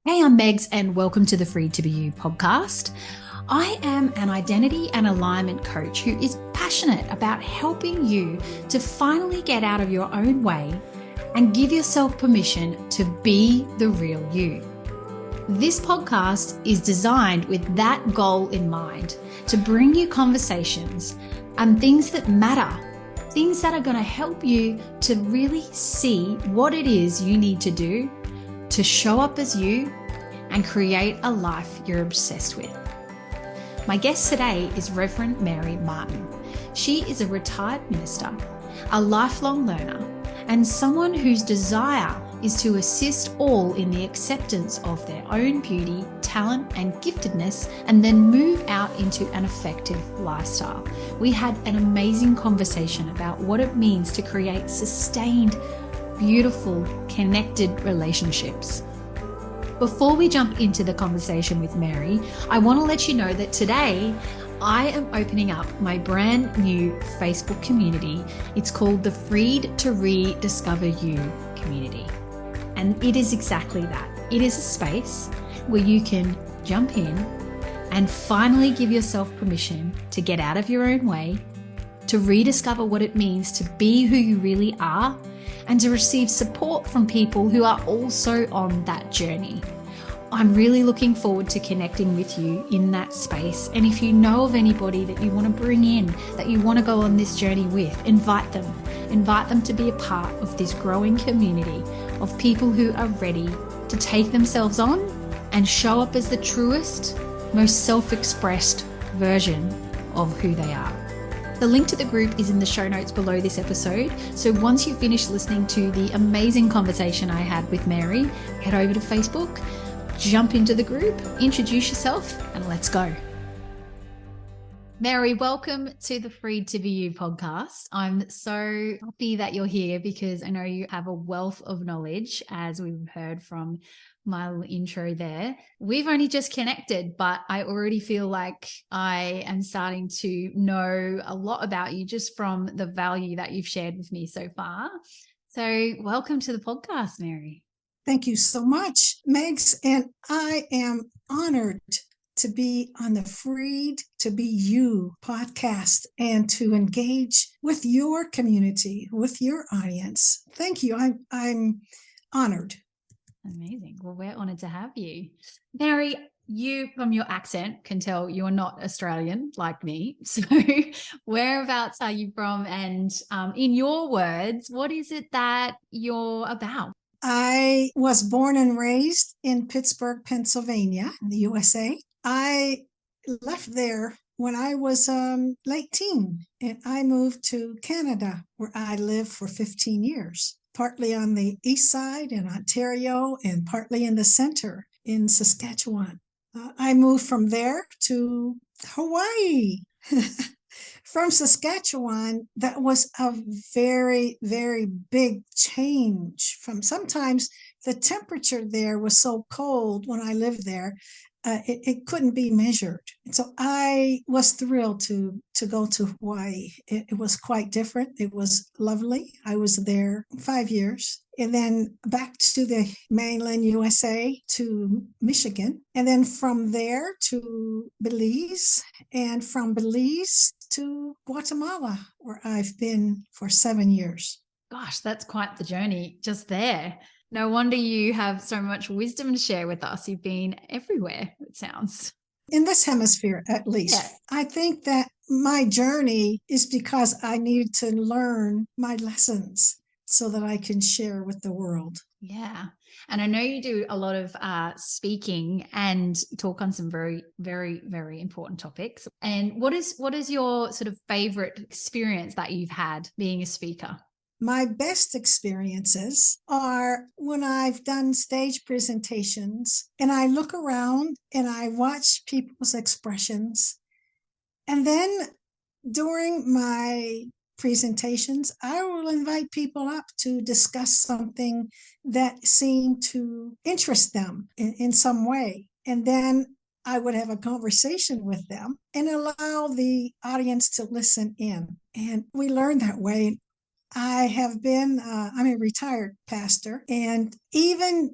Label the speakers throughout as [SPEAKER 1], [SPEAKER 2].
[SPEAKER 1] Hey, I'm Megs, and welcome to the Free to Be You podcast. I am an identity and alignment coach who is passionate about helping you to finally get out of your own way and give yourself permission to be the real you. This podcast is designed with that goal in mind, to bring you conversations and things that matter, things that are going to help you to really see what it is you need to do to show up as you and create a life you're obsessed with. My guest today is Reverend Mary Martin. She is a retired minister, a lifelong learner, and someone whose desire is to assist all in the acceptance of their own beauty, talent, and giftedness, and then move out into an effective lifestyle. We had an amazing conversation about what it means to create sustained, beautiful, connected relationships. Before we jump into the conversation with Mary, I want to let you know that today I am opening up my brand new Facebook community. It's called the Freed to Rediscover You community. And it is exactly that. It is a space where you can jump in and finally give yourself permission to get out of your own way, to rediscover what it means to be who you really are, and to receive support from people who are also on that journey. I'm really looking forward to connecting with you in that space. And if you know of anybody that you want to bring in, that you want to go on this journey with, invite them. Invite them to be a part of this growing community of people who are ready to take themselves on and show up as the truest, most self-expressed version of who they are. The link to the group is in the show notes below this episode. So once you finish listening to the amazing conversation I had with Mary, head over to Facebook, jump into the group, introduce yourself, and let's go. Mary, welcome to the Free to Be You podcast. I'm so happy that you're here because I know you have a wealth of knowledge, as we've heard from my little intro there. We've only just connected, but I already feel like I am starting to know a lot about you just from the value that you've shared with me so far. So welcome to the podcast, Mary.
[SPEAKER 2] Thank you so much, Megs. And I am honored to be on the Freed to Be You podcast and to engage with your community, with your audience. Thank you. I'm honored.
[SPEAKER 1] Amazing. Well, we're honored to have you. Mary, you, from your accent, can tell you're not Australian like me. So whereabouts are you from? And in your words, what is it that you're about?
[SPEAKER 2] I was born and raised in Pittsburgh, Pennsylvania, in the USA. I left there when I was late teen, and I moved to Canada, where I lived for 15 years. Partly on the east side in Ontario and partly in the center in Saskatchewan. I moved from there to Hawaii. From Saskatchewan, that was a very, very big change. From sometimes the temperature there was so cold when I lived there, it couldn't be measured. And so I was thrilled to go to Hawaii. It was quite different. It was lovely. I was there 5 years. And then back to the mainland USA, to Michigan. And then from there to Belize. And from Belize to Guatemala, where I've been for 7 years.
[SPEAKER 1] Gosh, that's quite the journey just there. No wonder you have so much wisdom to share with us. You've been everywhere, it sounds.
[SPEAKER 2] In this hemisphere, at least. Yeah. I think that my journey is because I need to learn my lessons so that I can share with the world.
[SPEAKER 1] Yeah. And I know you do a lot of speaking and talk on some very, very, very important topics. And what is your sort of favorite experience that you've had being a speaker?
[SPEAKER 2] My best experiences are when I've done stage presentations and I look around and I watch people's expressions. And then during my presentations, I will invite people up to discuss something that seemed to interest them in some way. And then I would have a conversation with them and allow the audience to listen in. And we learn that way. I'm a retired pastor, and even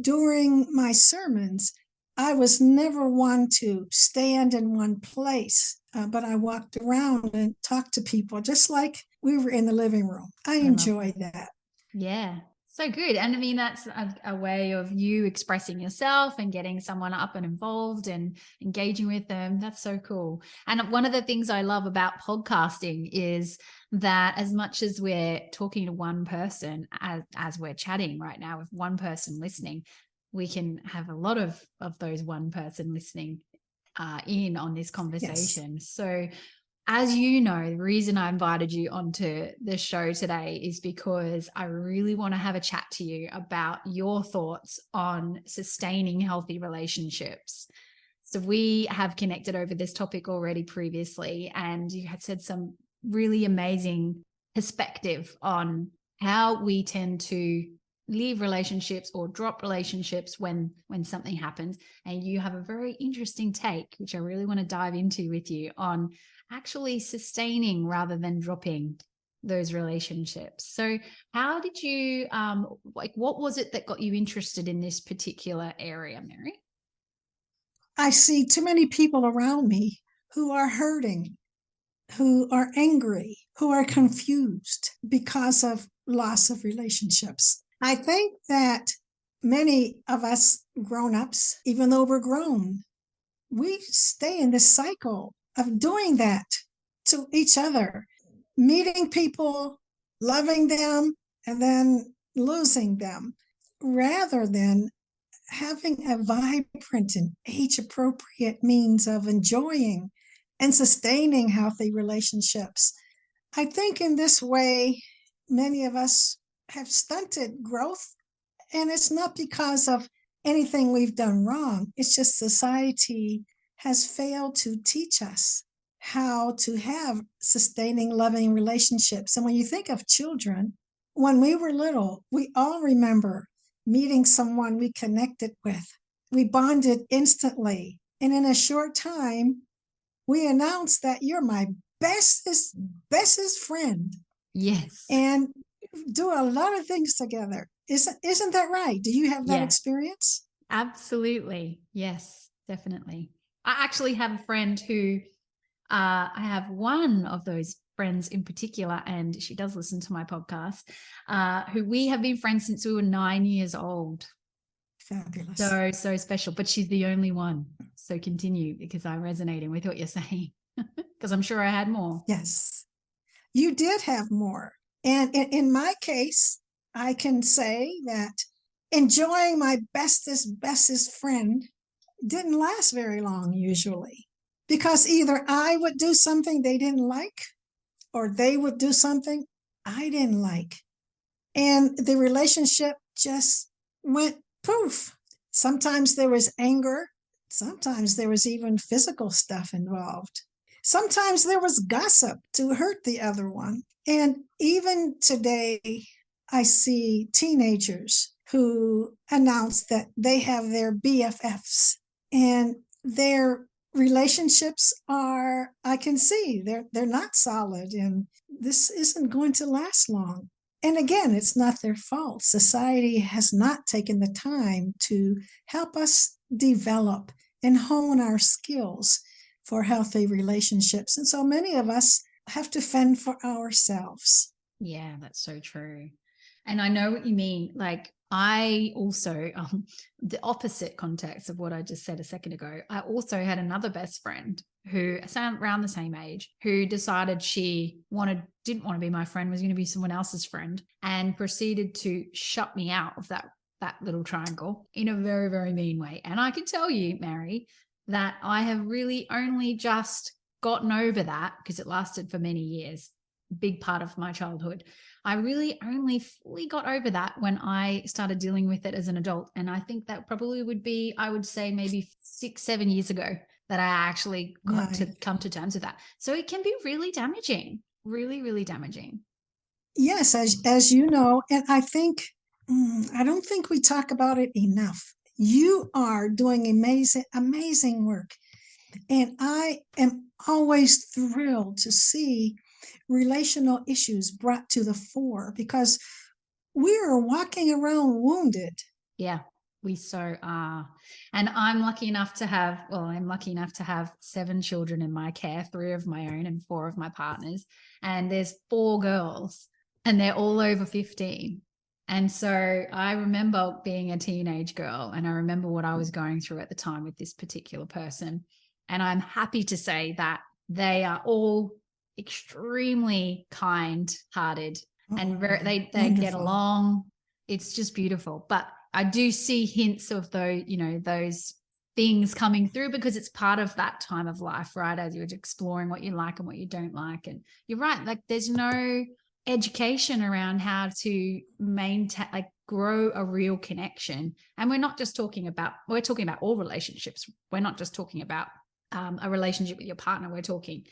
[SPEAKER 2] during my sermons, I was never one to stand in one place, but I walked around and talked to people just like we were in the living room. I enjoy that.
[SPEAKER 1] Yeah. So good. And I mean, that's a way of you expressing yourself and getting someone up and involved and engaging with them. That's so cool. And one of the things I love about podcasting is that as much as we're talking to one person, as we're chatting right now with one person listening, we can have a lot of those one person listening in on this conversation. Yes. So as you know, the reason I invited you onto the show today is because I really want to have a chat to you about your thoughts on sustaining healthy relationships. So we have connected over this topic already previously, and you had said some really amazing perspective on how we tend to leave relationships or drop relationships when something happens. And you have a very interesting take, which I really want to dive into with you, on actually sustaining rather than dropping those relationships. So how did you, what was it that got you interested in this particular area, Mary?
[SPEAKER 2] I see too many people around me who are hurting, who are angry, who are confused because of loss of relationships. I think that many of us grown-ups, even though we're grown, we stay in this cycle of doing that to each other, meeting people, loving them, and then losing them, rather than having a vibrant and age-appropriate means of enjoying and sustaining healthy relationships. I think in this way, many of us have stunted growth, and it's not because of anything we've done wrong. It's just society has failed to teach us how to have sustaining, loving relationships. And when you think of children, when we were little, we all remember meeting someone we connected with. We bonded instantly. And in a short time, we announced that you're my bestest friend.
[SPEAKER 1] Yes.
[SPEAKER 2] And do a lot of things together. Isn't that right? Do you have that experience?
[SPEAKER 1] Absolutely. Yes, definitely. I actually have a friend who I have one of those friends in particular, and she does listen to my podcast, who we have been friends since we were 9 years old.
[SPEAKER 2] Fabulous.
[SPEAKER 1] So special, but she's the only one. So continue, because I'm resonating with what you're saying, because I'm sure I had more.
[SPEAKER 2] Yes, you did have more. And in my case, I can say that enjoying my bestest friend didn't last very long usually, because either I would do something they didn't like, or they would do something I didn't like. And the relationship just went poof. Sometimes there was anger. Sometimes there was even physical stuff involved. Sometimes there was gossip to hurt the other one. And even today, I see teenagers who announce that they have their BFFs, and their relationships are, I can see they're not solid, and this isn't going to last long. And again, it's not their fault. Society has not taken the time to help us develop and hone our skills for healthy relationships. And so many of us have to fend for ourselves.
[SPEAKER 1] Yeah, that's so true. And I know what you mean. Like, I also, the opposite context of what I just said a second ago, I also had another best friend who, around the same age, who decided she didn't want to be my friend, was going to be someone else's friend, and proceeded to shut me out of that little triangle in a very, very mean way. And I can tell you, Mary, that I have really only just gotten over that, because it lasted for many years, big part of my childhood. I really only fully got over that when I started dealing with it as an adult. And I think that probably would be, I would say, maybe 6-7 years ago that I actually got to come to terms with that. So it can be really damaging, really, really damaging.
[SPEAKER 2] Yes, as you know, and I think, I don't think we talk about it enough. You are doing amazing work. And I am always thrilled to see relational issues brought to the fore, because we are walking around wounded.
[SPEAKER 1] Yeah, We so are. And I'm lucky enough to have, well, I'm lucky enough to have 7 children in my care, 3 of my own and 4 of my partner's. And there's 4 girls and they're all over 15. And so I remember being a teenage girl, and I remember what I was going through at the time with this particular person. And I'm happy to say that they are all extremely kind-hearted, and they get along. It's just beautiful. But I do see hints of those, those things coming through, because it's part of that time of life, right? As you're exploring what you like and what you don't like. And you're right, like there's no education around how to maintain, like grow a real connection. And we're talking about all relationships. We're not just talking about a relationship with your partner. We're talking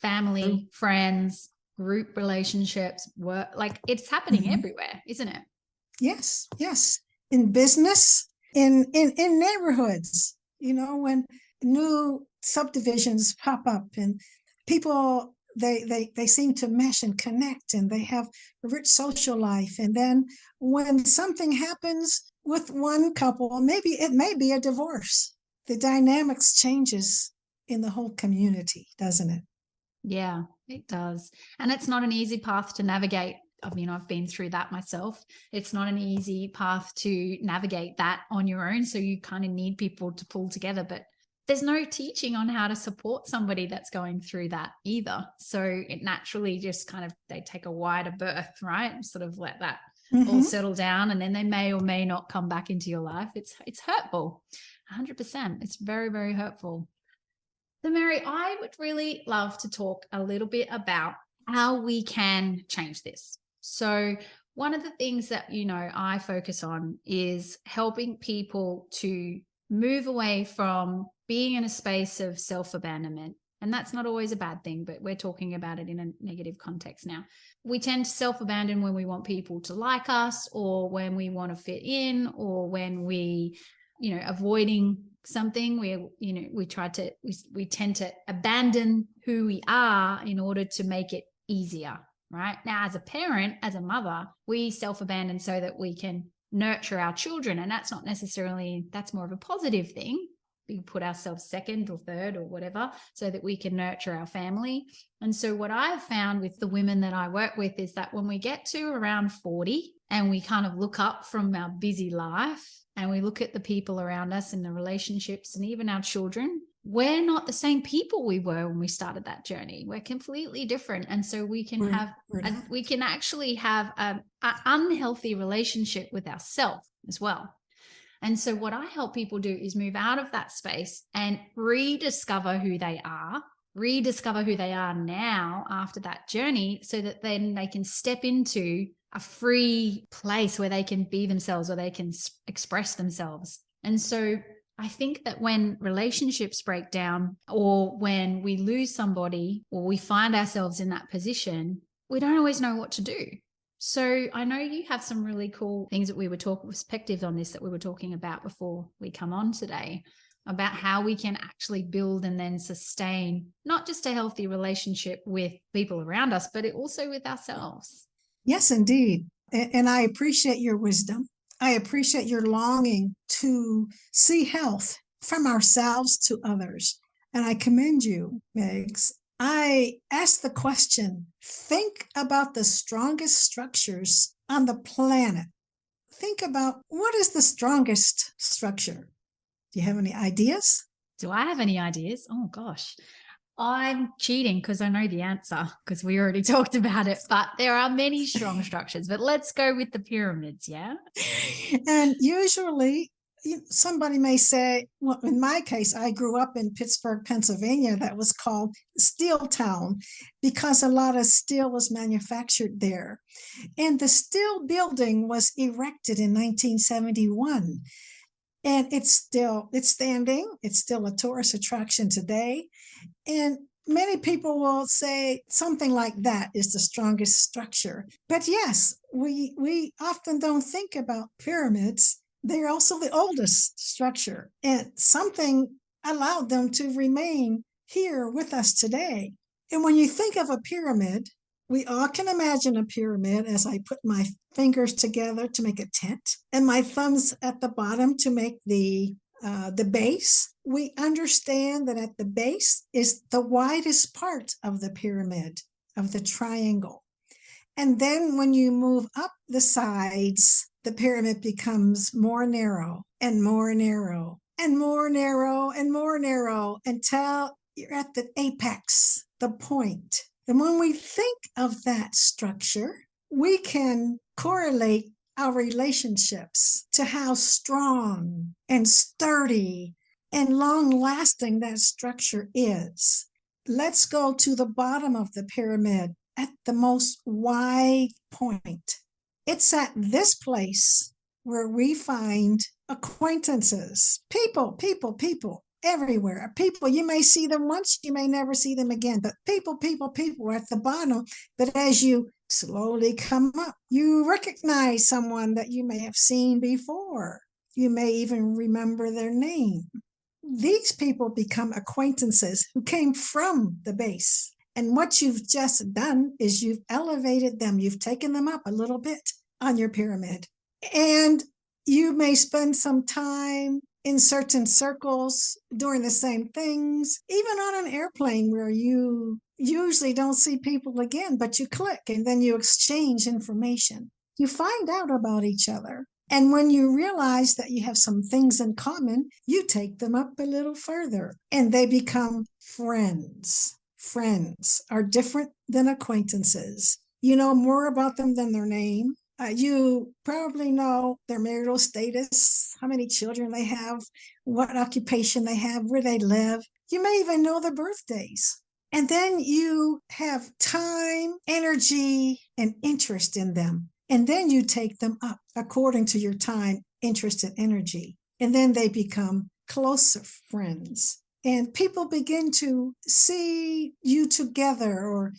[SPEAKER 1] family, friends, group relationships, work. Like it's happening everywhere, isn't it?
[SPEAKER 2] Yes. In business, in neighborhoods, when new subdivisions pop up and people, they seem to mesh and connect, and they have a rich social life. And then when something happens with one couple, maybe it may be a divorce, the dynamics changes in the whole community, doesn't it?
[SPEAKER 1] Yeah, it does. And it's not an easy path to navigate. I mean, I've been through that myself. It's not an easy path to navigate that on your own. So you kind of need people to pull together, but there's no teaching on how to support somebody that's going through that either. So it naturally just kind of, they take a wider berth, right? Sort of let that all settle down, and then they may or may not come back into your life. It's hurtful, 100%. It's very, very hurtful. So Mary, I would really love to talk a little bit about how we can change this. So one of the things that, I focus on is helping people to move away from being in a space of self-abandonment. And that's not always a bad thing, but we're talking about it in a negative context now. We tend to self-abandon when we want people to like us, or when we want to fit in, or when we, avoiding something. We tend to abandon who we are in order to make it easier, right? Now, as a parent, as a mother, we self-abandon so that we can nurture our children. And that's more of a positive thing. We put ourselves second or third or whatever so that we can nurture our family. And so what I've found with the women that I work with is that when we get to around 40 and we kind of look up from our busy life and we look at the people around us and the relationships and even our children, we're not the same people we were when we started that journey. We're completely different. And so we can actually have an unhealthy relationship with ourselves as well. And so what I help people do is move out of that space and rediscover who they are now after that journey, so that then they can step into a free place where they can be themselves, or they can express themselves. And so I think that when relationships break down, or when we lose somebody, or we find ourselves in that position, we don't always know what to do. So I know you have some really cool things that we were talking, perspectives on this that we were talking about before we come on today, about how we can actually build and then sustain not just a healthy relationship with people around us, but also with ourselves.
[SPEAKER 2] Yes, indeed. And I appreciate your wisdom. I appreciate your longing to see health from ourselves to others. And I commend you, Megs. I asked the question, think about the strongest structures on the planet. Think about, what is the strongest structure? Do you have any ideas?
[SPEAKER 1] Do I have any ideas? Oh, gosh. I'm cheating because I know the answer, because we already talked about it, but there are many strong structures. But let's go with the pyramids, yeah?
[SPEAKER 2] And usually somebody may say, well, in my case, I grew up in Pittsburgh, Pennsylvania, that was called Steel Town, because a lot of steel was manufactured there. And the steel building was erected in 1971. And it's standing. It's still a tourist attraction today. And many people will say something like that is the strongest structure. But yes, we often don't think about pyramids. They're also the oldest structure, and something allowed them to remain here with us today. And when you think of a pyramid, We all can imagine a pyramid as I put my fingers together to make a tent and my thumbs at the bottom to make the base. We understand that at the base is the widest part of the pyramid, of the triangle. And then when you move up the sides, the pyramid becomes more narrow and more narrow and more narrow and more narrow until you're at the apex, the point. And when we think of that structure, we can correlate our relationships to how strong and sturdy and long lasting that structure is. Let's go to the bottom of the pyramid at the most wide point. It's at this place where we find acquaintances, people everywhere. People, you may see them once, you may never see them again, but people are at the bottom. But as you slowly come up, you recognize someone that you may have seen before. You may even remember their name. These people become acquaintances who came from the base. And what you've just done is you've elevated them. You've taken them up a little bit on your pyramid. And you may spend some time in certain circles doing the same things, even on an airplane where you usually don't see people again, but you click and then you exchange information. You find out about each other. And when you realize that you have some things in common, you take them up a little further and they become friends. Friends are different than acquaintances. You know more about them than their name. You probably know their marital status, how many children they have, what occupation they have, where they live. You may even know their birthdays. And then you have time, energy, and interest in them. And then you take them up according to your time, interest, and energy. And then they become closer friends. And people begin to see you together, or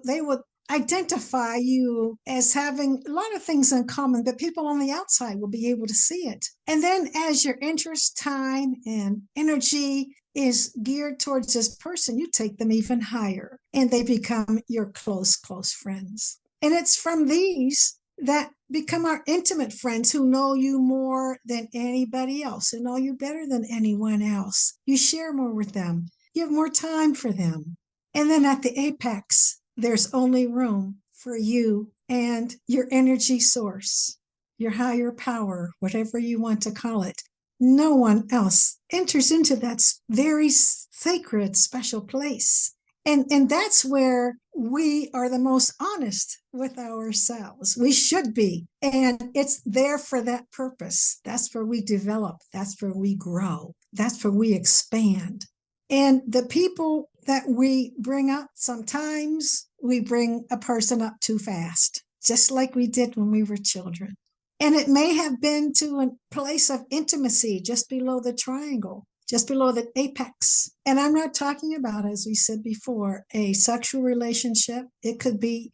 [SPEAKER 2] they would identify you as having a lot of things in common, but people on the outside will be able to see it. And then as your interest, time, and energy is geared towards this person, you take them even higher and they become your close friends. And it's from these that become our intimate friends who know you more than anybody else, who know you better than anyone else. You share more with them. You have more time for them. And then at the apex, there's only room for you and your energy source, your higher power, whatever you want to call it. No one else enters into that very sacred, special place. And that's where we are the most honest with ourselves. We should be. And it's there for that purpose. That's where we develop. That's where we grow. That's where we expand. And the people that we bring up, sometimes we bring a person up too fast, just like we did when we were children. And it may have been to a place of intimacy just below the triangle, just below the apex. And I'm not talking about, as we said before, a sexual relationship. It could be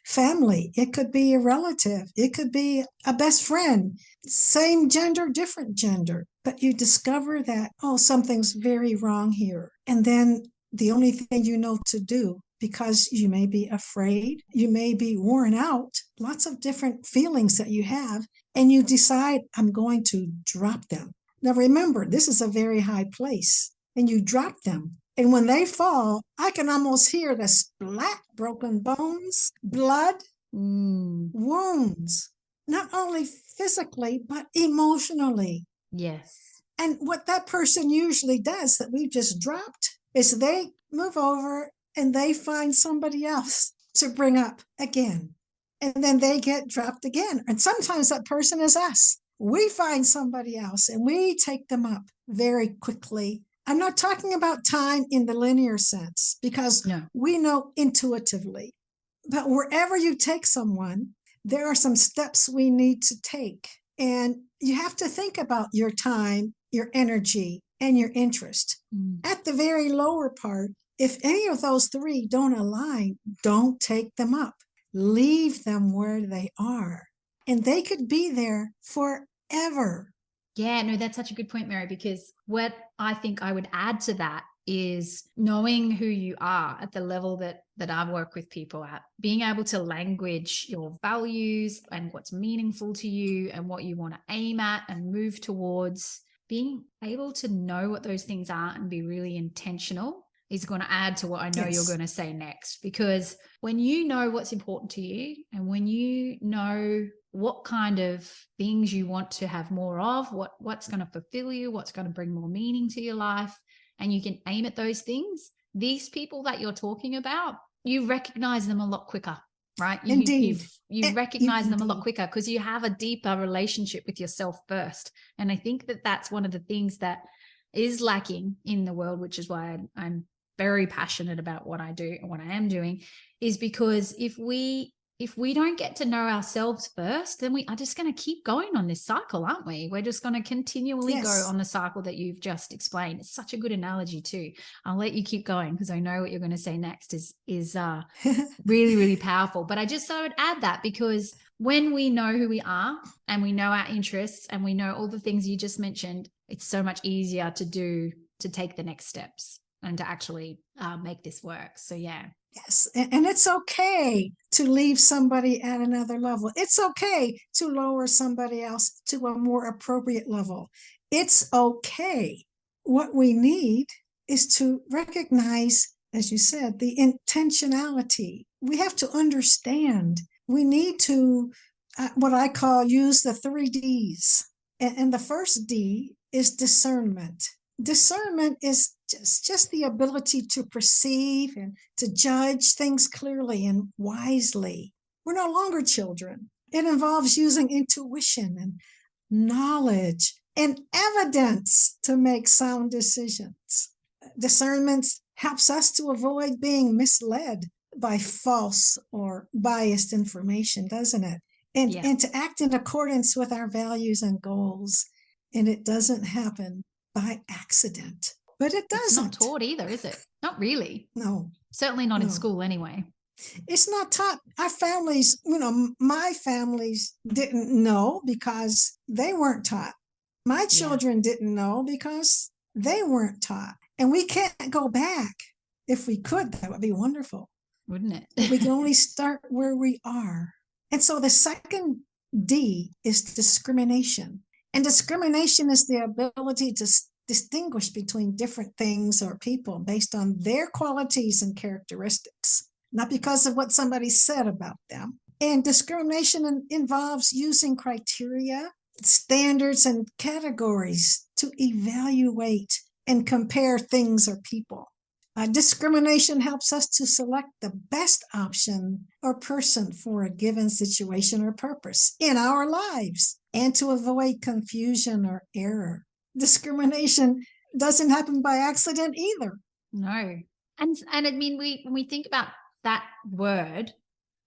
[SPEAKER 2] family. It could be a relative. It could be a best friend, same gender, different gender. But you discover that, oh, something's very wrong here. And then the only thing you know to do, because you may be afraid, you may be worn out, lots of different feelings that you have, and you decide, I'm going to drop them. Now, remember, this is a very high place, and you drop them. And when they fall, I can almost hear the splat, broken bones, blood, wounds, not only physically, but emotionally.
[SPEAKER 1] Yes.
[SPEAKER 2] And what that person usually does that we've just dropped is they move over and they find somebody else to bring up again. And then they get dropped again. And sometimes that person is us. We find somebody else and we take them up very quickly. I'm not talking about time in the linear sense, because we know intuitively. But wherever you take someone, there are some steps we need to take. And you have to think about your time, your energy, and your interest. At the very lower part, if any of those three don't align, don't take them up. Leave them where they are. And they could be there forever.
[SPEAKER 1] Yeah, no, that's such a good point, Mary, because what I think I would add to that is knowing who you are at the level that I work with people at, being able to language your values and what's meaningful to you and what you want to aim at and move towards. Being able to know what those things are and be really intentional is going to add to what I know you're going to say next. Because when you know what's important to you and when you know what kind of things you want to have more of, what's going to fulfill you, what's going to bring more meaning to your life, and you can aim at those things, these people that you're talking about, you recognize them a lot quicker, right?
[SPEAKER 2] Indeed.
[SPEAKER 1] You recognize them a lot quicker because you have a deeper relationship with yourself first. And I think that that's one of the things that is lacking in the world, which is why I'm very passionate about what I do and what I am doing, is because if we don't get to know ourselves first, then we are just going to keep going on this cycle, aren't we? We're just going to continually go on the cycle that you've just explained. It's such a good analogy too. I'll let you keep going because I know what you're going to say next is really, really powerful. But I just thought I would add that because when we know who we are and we know our interests and we know all the things you just mentioned, it's so much easier to take the next steps and to actually make this work. So yeah.
[SPEAKER 2] Yes. And it's okay to leave somebody at another level. It's okay to lower somebody else to a more appropriate level. It's okay. What we need is to recognize, as you said, the intentionality. We have to understand. We need to, what I call, use the 3 Ds. And the first D is discernment. Discernment is just the ability to perceive and to judge things clearly and wisely. We're no longer children. It involves using intuition and knowledge and evidence to make sound decisions. Discernment helps us to avoid being misled by false or biased information, doesn't it? And to act in accordance with our values and goals. And it doesn't happen by accident, but it doesn't.
[SPEAKER 1] It's not taught either, is it? Not really.
[SPEAKER 2] No.
[SPEAKER 1] Certainly not in school anyway.
[SPEAKER 2] It's not taught. Our families, my families didn't know because they weren't taught. My children didn't know because they weren't taught. And we can't go back. If we could, that would be wonderful.
[SPEAKER 1] Wouldn't it?
[SPEAKER 2] But we can only start where we are. And so the second D is discrimination. And discrimination is the ability to distinguish between different things or people based on their qualities and characteristics, not because of what somebody said about them. And discrimination involves using criteria, standards, and categories to evaluate and compare things or people. Discrimination helps us to select the best option or person for a given situation or purpose in our lives and to avoid confusion or error. Discrimination doesn't happen by accident either.
[SPEAKER 1] No. And I mean, when we think about that word,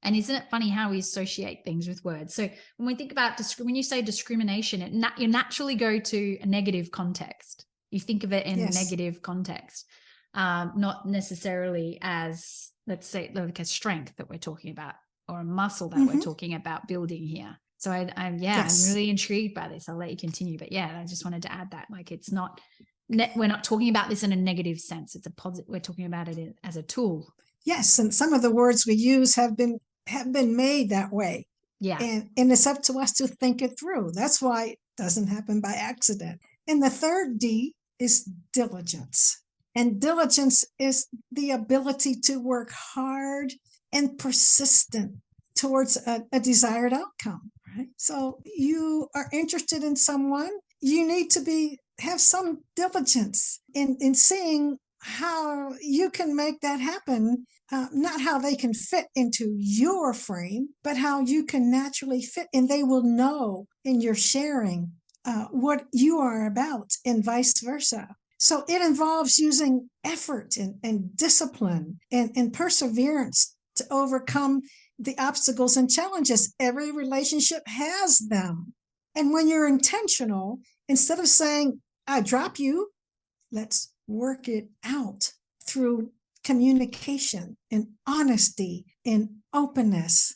[SPEAKER 1] and isn't it funny how we associate things with words? So when we think about when you say discrimination, you naturally go to a negative context. You think of it in a negative context. Not necessarily as, let's say, like a strength that we're talking about or a muscle that we're talking about building here. So I'm really intrigued by this. I'll let you continue, but I just wanted to add that, like, it's not, we're not talking about this in a negative sense. It's a positive. We're talking about it as a tool.
[SPEAKER 2] Yes, and some of the words we use have been made that way.
[SPEAKER 1] Yeah,
[SPEAKER 2] and it's up to us to think it through. That's why it doesn't happen by accident. And the third D is diligence. And diligence is the ability to work hard and persistent towards a desired outcome, right? So you are interested in someone, you need to have some diligence in seeing how you can make that happen, not how they can fit into your frame, but how you can naturally fit, and they will know in your sharing what you are about and vice versa. So it involves using effort and discipline and perseverance to overcome the obstacles and challenges. Every relationship has them. And when you're intentional, instead of saying, I drop you, let's work it out through communication and honesty and openness.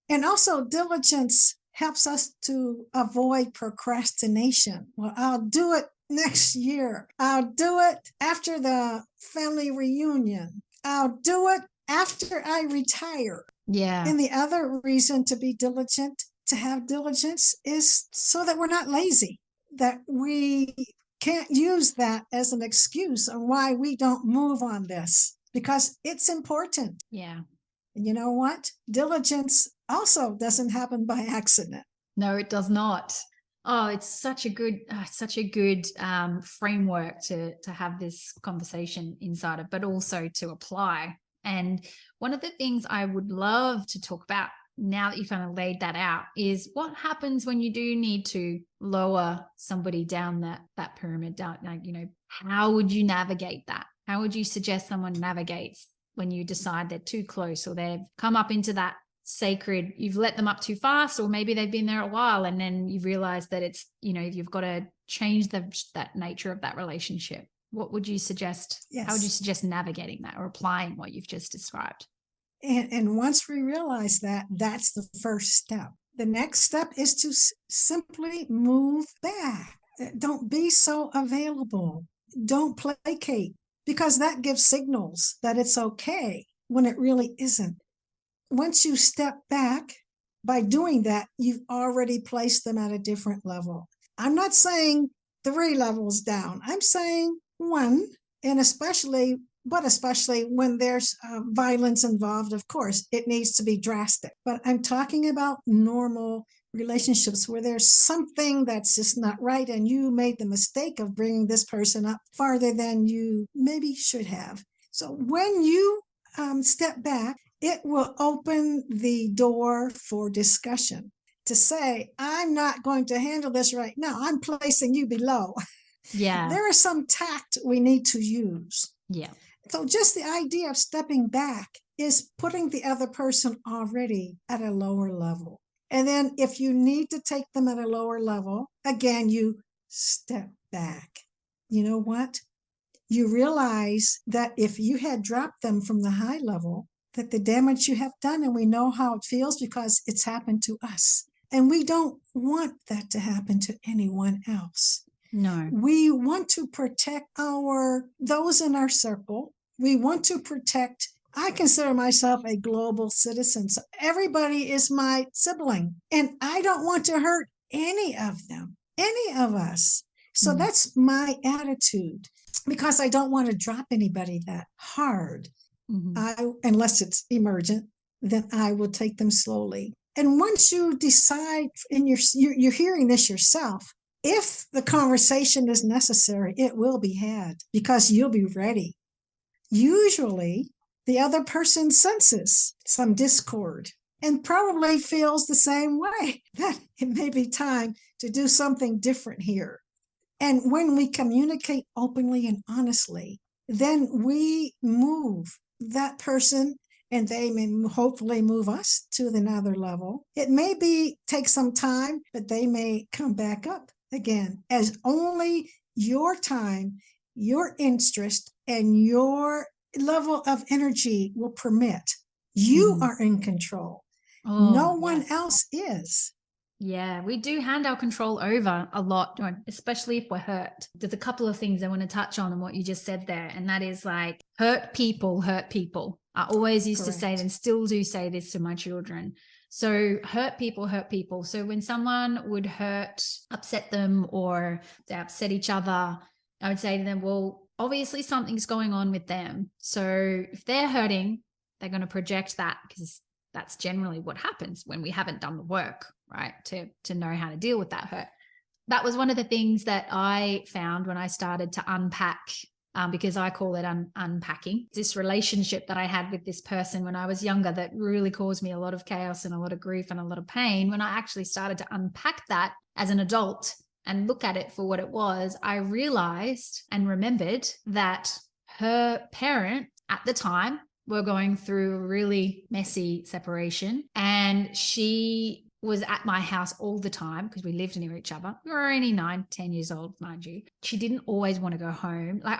[SPEAKER 2] And also diligence helps us to avoid procrastination. Well, I'll do it next year. I'll do it after the family reunion. I'll do it after I retire.
[SPEAKER 1] Yeah.
[SPEAKER 2] And the other reason to be diligent, to have diligence, is so that we're not lazy, that we can't use that as an excuse on why we don't move on this, because it's important.
[SPEAKER 1] Yeah.
[SPEAKER 2] And you know what? Diligence also doesn't happen by accident.
[SPEAKER 1] No, it does not. Oh, it's such a good framework to have this conversation inside of, but also to apply. And one of the things I would love to talk about now that you kind of laid that out is what happens when you do need to lower somebody down that pyramid down. Like, how would you navigate that? How would you suggest someone navigates when you decide they're too close, or they've come up into that sacred, you've let them up too fast, or maybe they've been there a while and then you realize that it's, you've got to change that nature of that relationship? What would you suggest?
[SPEAKER 2] Yes.
[SPEAKER 1] How would you suggest navigating that or applying what you've just described?
[SPEAKER 2] And once we realize that, that's the first step. The next step is to simply move back. Don't be so available. Don't placate, because that gives signals that it's okay when it really isn't. Once you step back, by doing that, you've already placed them at a different level. I'm not saying 3 levels down. I'm saying 1, and especially when there's violence involved, of course, it needs to be drastic. But I'm talking about normal relationships where there's something that's just not right, and you made the mistake of bringing this person up farther than you maybe should have. So when you step back, it will open the door for discussion to say, I'm not going to handle this right now. I'm placing you below.
[SPEAKER 1] Yeah.
[SPEAKER 2] There is some tact we need to use.
[SPEAKER 1] Yeah.
[SPEAKER 2] So just the idea of stepping back is putting the other person already at a lower level. And then if you need to take them at a lower level, again, you step back. You know what? You realize that if you had dropped them from the high level, that the damage you have done, and we know how it feels because it's happened to us. And we don't want that to happen to anyone else.
[SPEAKER 1] No.
[SPEAKER 2] We want to protect those in our circle. We want to protect. I consider myself a global citizen. So everybody is my sibling, and I don't want to hurt any of them, any of us. So that's my attitude, because I don't want to drop anybody that hard. Unless it's emergent, then I will take them slowly. And once you decide, and you're hearing this yourself, if the conversation is necessary, it will be had, because you'll be ready. Usually, the other person senses some discord and probably feels the same way, that it may be time to do something different here. And when we communicate openly and honestly, then we move that person, and they may hopefully move us to another level. It may take some time, but they may come back up again, as only your time, your interest, and your level of energy will permit. You are in control. No one else is.
[SPEAKER 1] Yeah, we do hand our control over a lot, especially if we're hurt. There's a couple of things I want to touch on what you just said there, and that is like hurt people hurt people. I always used to say, and still do say this to my children. So hurt people hurt people. So when someone would upset them, or they upset each other, I would say to them, well, obviously something's going on with them. So if they're hurting, they're going to project that, because that's generally what happens when we haven't done the work, right? To know how to deal with that hurt. That was one of the things that I found when I started to unpack, because I call it unpacking, this relationship that I had with this person when I was younger that really caused me a lot of chaos and a lot of grief and a lot of pain. When I actually started to unpack that as an adult and look at it for what it was, I realized and remembered that her parent at the time were going through a really messy separation, and she was at my house all the time because we lived near each other. We were only 9, 10 years old, mind you. She didn't always want to go home. Like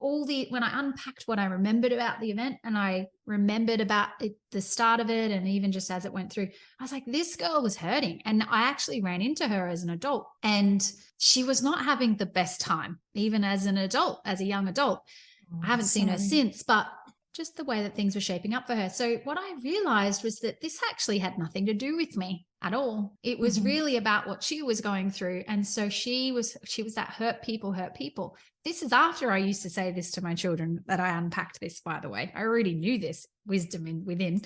[SPEAKER 1] when I unpacked what I remembered about the event, and I remembered about it, the start of it, and even just as it went through, I was like, this girl was hurting. And I actually ran into her as an adult, and she was not having the best time, even as an adult, as a young adult. I haven't seen her since, but just the way that things were shaping up for her. So what I realized was that this actually had nothing to do with me at all. It was really about what she was going through. And so she was that hurt people. This is after I used to say this to my children, that I unpacked this, by the way. I already knew this wisdom within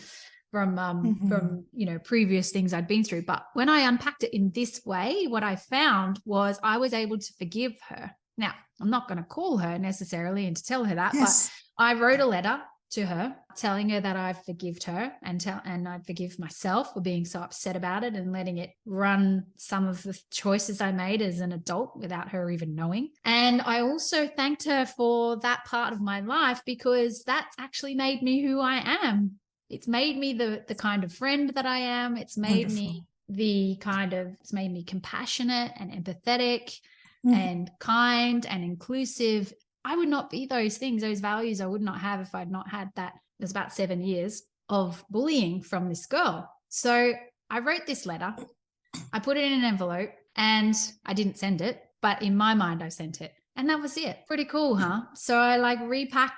[SPEAKER 1] from previous things I'd been through. But when I unpacked it in this way, what I found was I was able to forgive her. Now, I'm not going to call her necessarily and to tell her that, but I wrote a letter to her telling her that I forgived her and I forgive myself for being so upset about it and letting it run some of the choices I made as an adult without her even knowing. And I also thanked her for that part of my life, because that's actually made me who I am. It's made me the kind of friend that I am. It's made me it's made me compassionate and empathetic and kind and inclusive. I would not be those things, those values I would not have if I'd not had that. There's about 7 years of bullying from this girl. So I wrote this letter, I put it in an envelope, and I didn't send it, but in my mind I sent it. And that was it. Pretty cool, huh? So I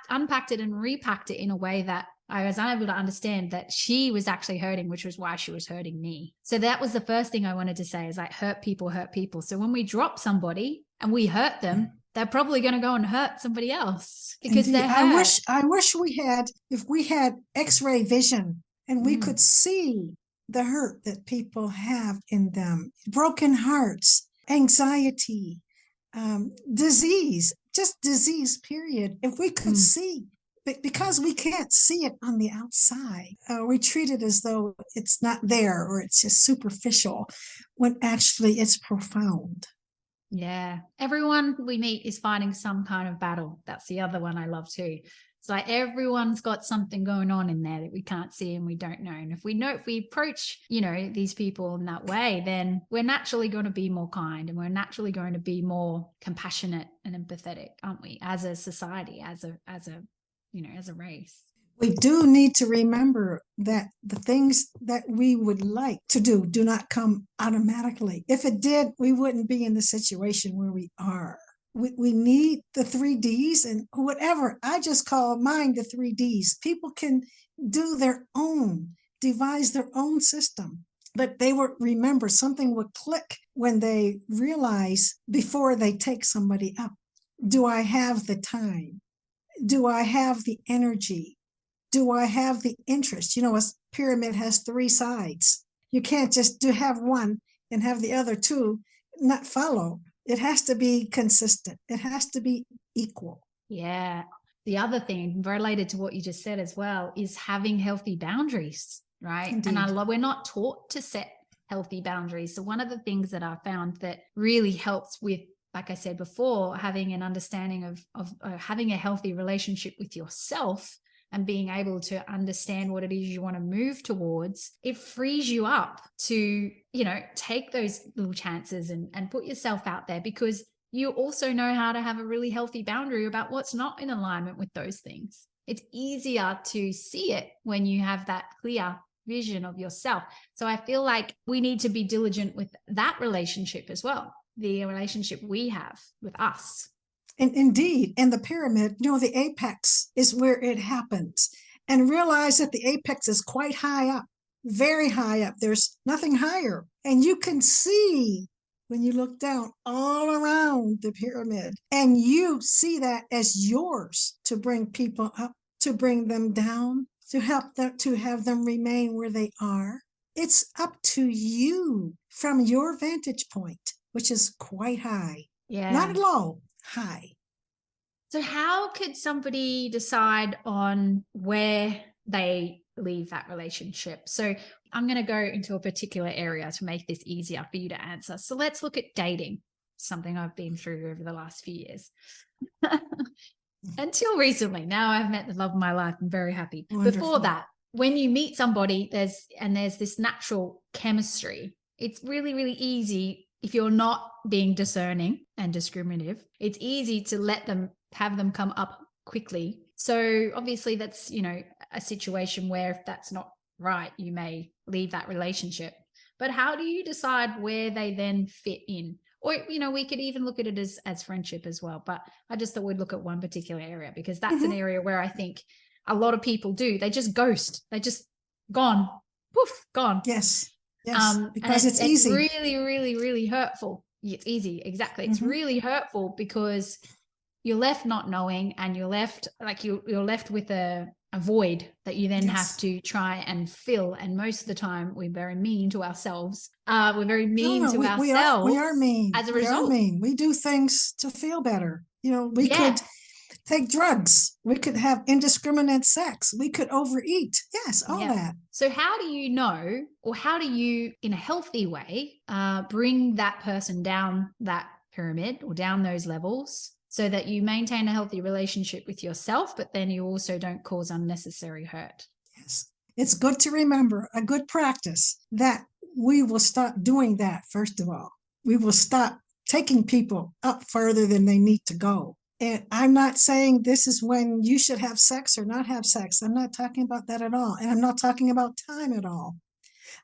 [SPEAKER 1] unpacked it and repacked it in a way that I was unable to understand that she was actually hurting, which was why she was hurting me. So that was the first thing I wanted to say, is like, hurt people. So when we drop somebody and we hurt them, they're probably going to go and hurt somebody else because they're hurt.
[SPEAKER 2] I wish if we had X-ray vision and we could see the hurt that people have in them, broken hearts, anxiety, disease, just disease, period. If we could see, but because we can't see it on the outside, we treat it as though it's not there or it's just superficial, when actually it's profound.
[SPEAKER 1] Yeah. Everyone we meet is fighting some kind of battle. That's the other one I love too. It's like everyone's got something going on in there that we can't see and we don't know. And if we approach, these people in that way, then we're naturally going to be more kind and we're naturally going to be more compassionate and empathetic, aren't we? As a society, as a race.
[SPEAKER 2] We do need to remember that the things that we would like to do not come automatically. If it did, we wouldn't be in the situation where we are. We need the 3 Ds and whatever. I just call mine the 3 Ds. People can do devise their own system, but they will remember, something will click when they realize before they take somebody up. Do I have the time? Do I have the energy? Do I have the interest? A pyramid has 3 sides. You can't just have one and have the other 2 not follow. It has to be consistent. It has to be equal.
[SPEAKER 1] Yeah. The other thing related to what you just said as well is having healthy boundaries, right? Indeed. And we're not taught to set healthy boundaries. So one of the things that I found that really helps with, like I said before, having an understanding of having a healthy relationship with yourself and being able to understand what it is you want to move towards, it frees you up to, take those little chances and put yourself out there, because you also know how to have a really healthy boundary about what's not in alignment with those things. It's easier to see it when you have that clear vision of yourself. So I feel like we need to be diligent with that relationship as well, the relationship we have with us.
[SPEAKER 2] And indeed, in the pyramid, the apex is where it happens. And realize that the apex is quite high up, very high up. There's nothing higher. And you can see, when you look down, all around the pyramid. And you see that as yours to bring people up, to bring them down, to help them, to have them remain where they are. It's up to you from your vantage point, which is quite high. Yeah. Not low. High.
[SPEAKER 1] So how could somebody decide on where they leave that relationship? So I'm going to go into a particular area to make this easier for you to answer. So let's look at dating, something I've been through over the last few years. Until recently. Now I've met the love of my life. I'm very happy. Wonderful. Before that, when you meet somebody, there's this natural chemistry it's really, really easy if you're not being discerning and discriminative. It's easy to have them come up quickly. So obviously that's, a situation where if that's not right, you may leave that relationship. But how do you decide where they then fit in? Or, we could even look at it as friendship as well. But I just thought we'd look at one particular area, because that's an area where I think a lot of people do. They just ghost. They just gone, poof, gone.
[SPEAKER 2] Yes. Yes. Because it's easy.
[SPEAKER 1] It's really, really, really hurtful. It's easy. Exactly. It's really hurtful because you're left not knowing, and you're left you're left with a void that you then have to try and fill. And most of the time we're very mean to ourselves. We're very mean to ourselves.
[SPEAKER 2] We are mean.
[SPEAKER 1] As a result.
[SPEAKER 2] We are mean. We do things to feel better. We could take drugs. We could have indiscriminate sex. We could overeat. Yes, all that.
[SPEAKER 1] So how do you know, or how do you, in a healthy way, bring that person down that pyramid or down those levels, so that you maintain a healthy relationship with yourself, but then you also don't cause unnecessary hurt?
[SPEAKER 2] Yes. It's good to remember, a good practice, that we will stop doing that. First of all, we will stop taking people up further than they need to go. And I'm not saying this is when you should have sex or not have sex. I'm not talking about that at all. And I'm not talking about time at all.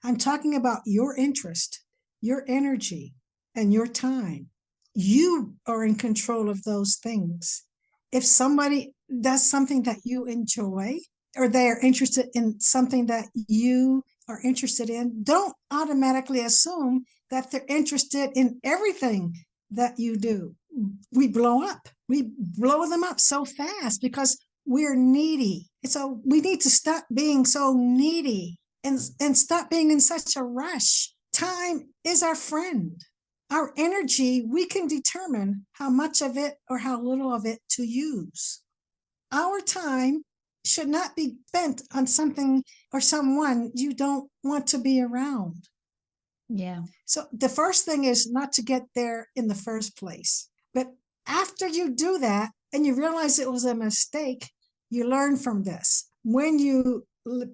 [SPEAKER 2] I'm talking about your interest, your energy, and your time. You are in control of those things. If somebody does something that you enjoy, or they are interested in something that you are interested in, don't automatically assume that they're interested in everything that you do. We blow up. We blow them up so fast because we're needy. And so we need to stop being so needy and stop being in such a rush. Time is our friend. Our energy, we can determine how much of it or how little of it to use. Our time should not be spent on something or someone you don't want to be around.
[SPEAKER 1] Yeah.
[SPEAKER 2] So the first thing is not to get there in the first place. But after you do that and you realize it was a mistake, you learn from this. When you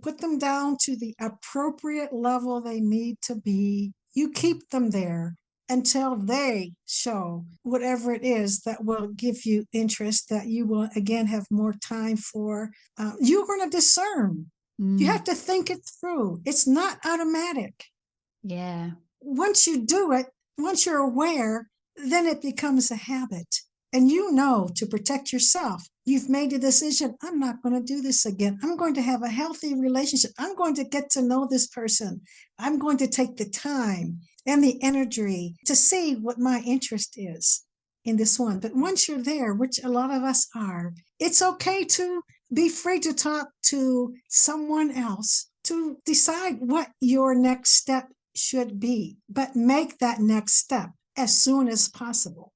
[SPEAKER 2] put them down to the appropriate level they need to be, you keep them there until they show whatever it is that will give you interest, that you will again have more time for. You're going to discern. You have to think it through. It's not automatic.
[SPEAKER 1] Yeah.
[SPEAKER 2] Once you do it, once you're aware, then it becomes a habit. And to protect yourself, you've made a decision. I'm not going to do this again. I'm going to have a healthy relationship. I'm going to get to know this person. I'm going to take the time and the energy to see what my interest is in this one. But once you're there, which a lot of us are, it's okay to be free to talk to someone else to decide what your next step should be, but make that next step as soon as possible.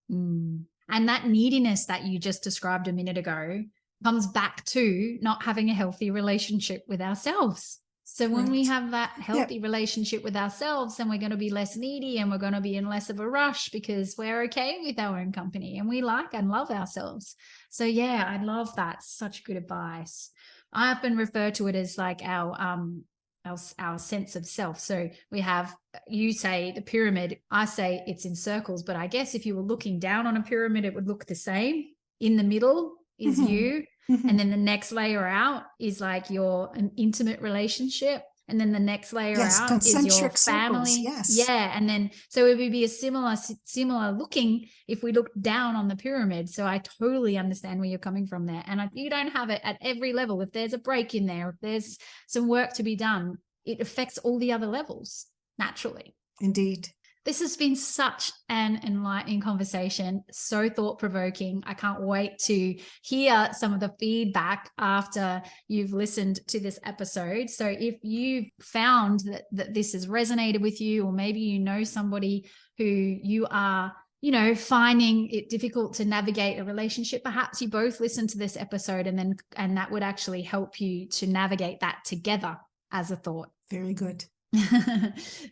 [SPEAKER 1] And that neediness that you just described a minute ago comes back to not having a healthy relationship with ourselves. So when we have that healthy relationship with ourselves, then we're going to be less needy, and we're going to be in less of a rush because we're okay with our own company and we like and love ourselves. So yeah, I love that. Such good advice. I often refer to it as like our sense of self. So we have, you say the pyramid, I say it's in circles, but I guess if you were looking down on a pyramid, it would look the same. In the middle is you. And then the next layer out is like an intimate relationship. And then the next layer out is your family.
[SPEAKER 2] Circles,
[SPEAKER 1] yeah. And then, so it would be a similar looking if we looked down on the pyramid. So I totally understand where you're coming from there. And you don't have it at every level. If there's a break in there, if there's some work to be done, it affects all the other levels naturally.
[SPEAKER 2] Indeed.
[SPEAKER 1] This has been such an enlightening conversation, so thought-provoking. I can't wait to hear some of the feedback after you've listened to this episode. So if you've found that this has resonated with you, or maybe you know somebody who you are, finding it difficult to navigate a relationship, perhaps you both listen to this episode and that would actually help you to navigate that together as a thought.
[SPEAKER 2] Very good.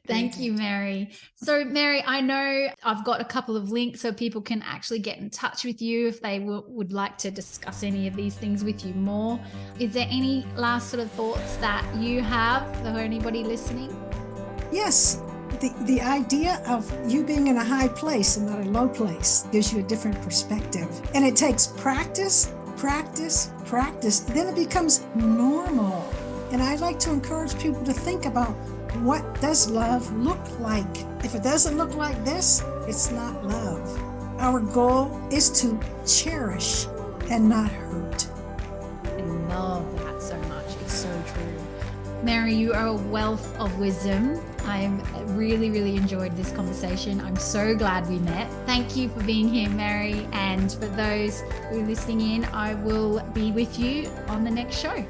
[SPEAKER 1] Thank you, Mary. So Mary, I know I've got a couple of links so people can actually get in touch with you if they would like to discuss any of these things with you more. Is there any last sort of thoughts that you have for anybody listening?
[SPEAKER 2] Yes. the idea of you being in a high place and not a low place gives you a different perspective. And it takes practice, practice, practice. Then it becomes normal. And I like to encourage people to think about, what does love look like? If it doesn't look like this, it's not love. Our goal is to cherish and not hurt.
[SPEAKER 1] I love that so much. It's so true. Mary, you are a wealth of wisdom. I'm really enjoyed this conversation. I'm so glad we met. Thank you for being here, Mary. And for those who are listening in, I will be with you on the next show.